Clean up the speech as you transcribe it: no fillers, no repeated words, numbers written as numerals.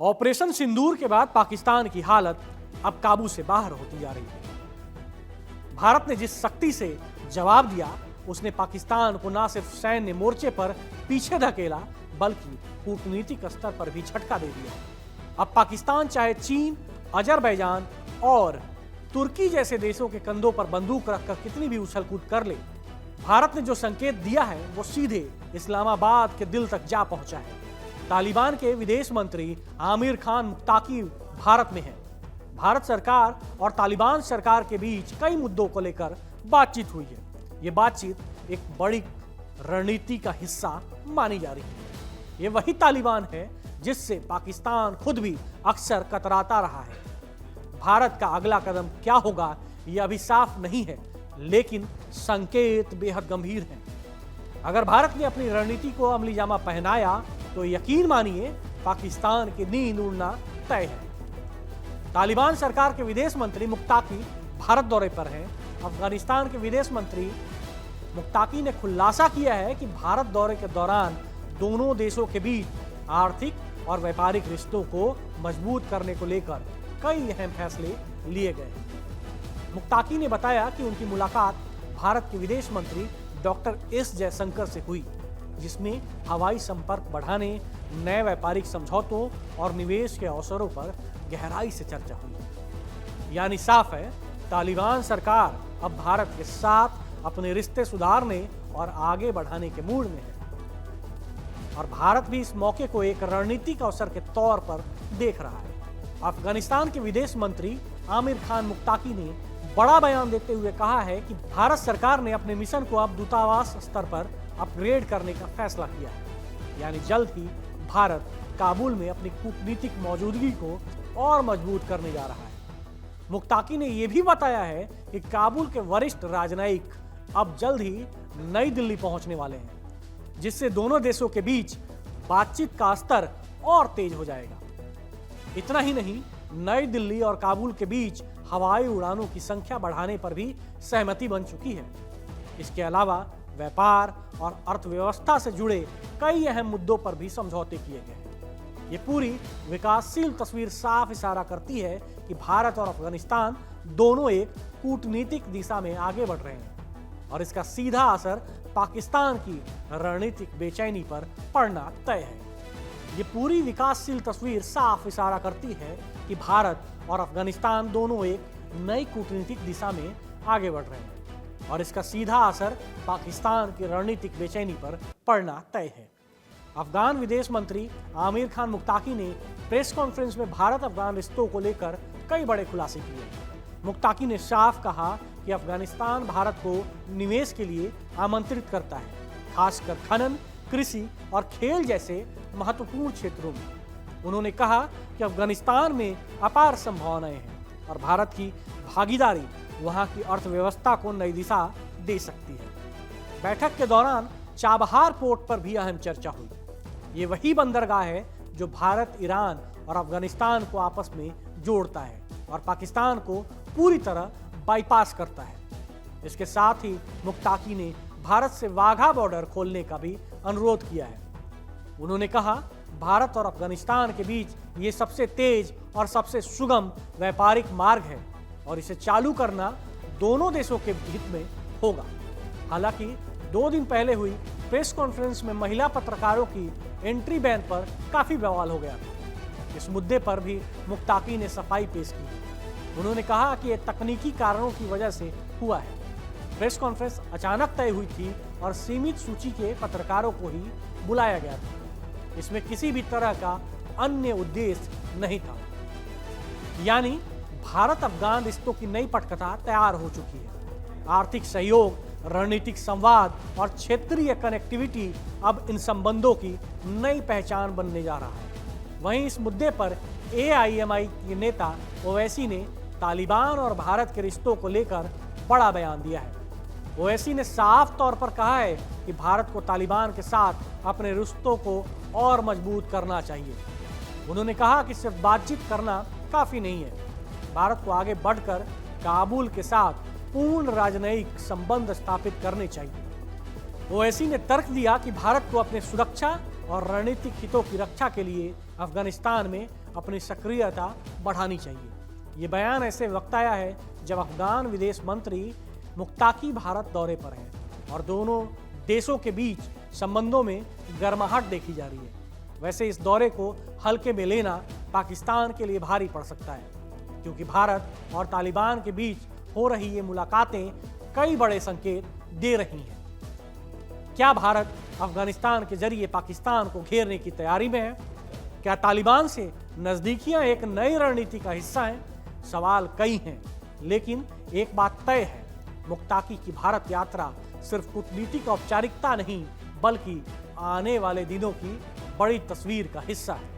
Operation सिंदूर के बाद पाकिस्तान की हालत अब काबू से बाहर होती जा रही है। भारत ने जिस सख्ती से जवाब दिया, उसने पाकिस्तान को न सिर्फ सैन्य मोर्चे पर पीछे धकेला, बल्कि कूटनीतिक स्तर पर भी झटका दे दिया। अब पाकिस्तान चाहे चीन, अजरबैजान और तुर्की जैसे देशों के कंधों पर बंदूक रखकर कितनी भी उछल कूद कर ले, भारत ने जो संकेत दिया है वो सीधे इस्लामाबाद के दिल तक जा पहुंचा है। तालिबान के विदेश मंत्री आमिर खान मुत्ताकी भारत में हैं। भारत सरकार और तालिबान सरकार के बीच कई मुद्दों को लेकर बातचीत हुई है। ये बातचीत एक बड़ी रणनीति का हिस्सा मानी जा रही है। ये वही तालिबान है जिससे पाकिस्तान खुद भी अक्सर कतराता रहा है। भारत का अगला कदम क्या होगा ये अभी साफ नहीं है, लेकिन संकेत बेहद गंभीर हैं। अगर भारत ने अपनी रणनीति को अमली जामा पहनाया तो यकीन मानिए पाकिस्तान की नींद उड़ना तय है। तालिबान सरकार के विदेश मंत्री मुत्ताकी भारत दौरे पर हैं। अफगानिस्तान के विदेश मंत्री मुत्ताकी ने खुलासा किया है कि भारत दौरे के दौरान दोनों देशों के बीच आर्थिक और व्यापारिक रिश्तों को मजबूत करने को लेकर कई अहम फैसले लिए गए। मुत्ताकी ने बताया कि उनकी मुलाकात भारत के विदेश मंत्री डॉक्टर एस जयशंकर से हुई, जिसमें हवाई संपर्क बढ़ाने, नए व्यापारिक समझौतों और निवेश के अवसरों पर गहराई से चर्चा हुई। यानी साफ है, तालिबान सरकार अब भारत के साथ अपने रिश्ते सुधारने और आगे बढ़ाने के मूड में है, और भारत भी इस मौके को एक रणनीतिक अवसर के तौर पर देख रहा है। अफगानिस्तान के विदेश मंत्री आमिर खान मुत्ताकी ने बड़ा बयान देते हुए कहा है कि भारत सरकार ने अपने मिशन को अब दूतावास स्तर पर अपग्रेड करने का फैसला किया है। यानी जल्द ही भारत काबुल में अपनी कूटनीतिक मौजूदगी को और मजबूत करने जा रहा है। मुत्ताकी ने यह भी बताया है कि काबुल के वरिष्ठ राजनयिक अब जल्द ही नई दिल्ली पहुंचने वाले हैं, जिससे दोनों देशों के बीच बातचीत का स्तर और तेज हो जाएगा। इतना ही नहीं, नई दिल्ली और काबुल के बीच हवाई उड़ानों की संख्या बढ़ाने पर भी सहमति बन चुकी है। इसके अलावा व्यापार और अर्थव्यवस्था से जुड़े कई अहम मुद्दों पर भी समझौते किए गए हैं। ये पूरी विकासशील तस्वीर साफ इशारा करती है कि भारत और अफगानिस्तान दोनों एक कूटनीतिक दिशा में आगे बढ़ रहे हैं, और इसका सीधा असर पाकिस्तान की रणनीतिक बेचैनी पर पड़ना तय है। ये पूरी विकासशील तस्वीर साफ इशारा करती है कि भारत और अफगानिस्तान दोनों एक नई कूटनीतिक दिशा में आगे बढ़ रहे हैं, और इसका सीधा असर पाकिस्तान की रणनीतिक बेचैनी पर पड़ना तय है। अफगान विदेश मंत्री आमिर खान मुत्ताकी ने प्रेस कॉन्फ्रेंस में भारत अफगान रिश्तों को लेकर कई बड़े खुलासे किए। मुत्ताकी ने साफ कहा कि अफगानिस्तान भारत को निवेश के लिए आमंत्रित करता है, खासकर खनन, कृषि और खेल जैसे महत्वपूर्ण क्षेत्रों में। उन्होंने कहा कि अफगानिस्तान में अपार संभावनाएं हैं और भारत की भागीदारी वहां की अर्थव्यवस्था को नई दिशा दे सकती है। बैठक के दौरान चाबहार पोर्ट पर भी अहम चर्चा हुई। ये वही बंदरगाह है जो भारत, ईरान और अफगानिस्तान को आपस में जोड़ता है और पाकिस्तान को पूरी तरह बाईपास करता है। इसके साथ ही मुत्ताकी ने भारत से वाघा बॉर्डर खोलने का भी अनुरोध किया है। उन्होंने कहा, भारत और अफगानिस्तान के बीच ये सबसे तेज और सबसे सुगम व्यापारिक मार्ग है और इसे चालू करना दोनों देशों के हित में होगा। हालांकि 2 दिन पहले हुई प्रेस कॉन्फ्रेंस में महिला पत्रकारों की एंट्री बैन पर काफी बवाल हो गया था। इस मुद्दे पर भी मुत्ताकी ने सफाई पेश की। उन्होंने कहा कि यह तकनीकी कारणों की वजह से हुआ है। प्रेस कॉन्फ्रेंस अचानक तय हुई थी और सीमित सूची के पत्रकारों को ही बुलाया गया था। इसमें किसी भी तरह का अन्य उद्देश्य नहीं था। यानी भारत अफगान रिश्तों की नई पटकथा तैयार हो चुकी है। आर्थिक सहयोग, रणनीतिक संवाद और क्षेत्रीय कनेक्टिविटी अब इन संबंधों की नई पहचान बनने जा रहा है। वहीं इस मुद्दे पर AIMI के नेता ओवैसी ने तालिबान और भारत के रिश्तों को लेकर बड़ा बयान दिया है। ओवैसी ने साफ तौर पर कहा है कि भारत को तालिबान के साथ अपने रिश्तों को और मजबूत करना चाहिए। उन्होंने कहा कि सिर्फ बातचीत करना काफी नहीं है, भारत को आगे बढ़कर काबुल के साथ पूर्ण राजनयिक संबंध स्थापित करने चाहिए। ओवैसी ने तर्क दिया कि भारत को अपने सुरक्षा और रणनीतिक हितों की रक्षा के लिए अफगानिस्तान में अपनी सक्रियता बढ़ानी चाहिए। ये बयान ऐसे वक्त आया है जब अफगान विदेश मंत्री मुक्ताकी भारत दौरे पर हैं और दोनों देशों के बीच संबंधों में गर्माहट देखी जा रही है। वैसे इस दौरे को हल्के में लेना पाकिस्तान के लिए भारी पड़ सकता है, क्योंकि भारत और तालिबान के बीच हो रही ये मुलाकातें कई बड़े संकेत दे रही हैं। क्या भारत अफगानिस्तान के जरिए पाकिस्तान को घेरने की तैयारी में है? क्या तालिबान से नजदीकियां एक नई रणनीति का हिस्सा हैं? सवाल कई हैं, लेकिन एक बात तय है, मुक्ताकी की भारत यात्रा सिर्फ कूटनीतिक औपचारिकता नहीं, बल्कि आने वाले दिनों की बड़ी तस्वीर का हिस्सा है।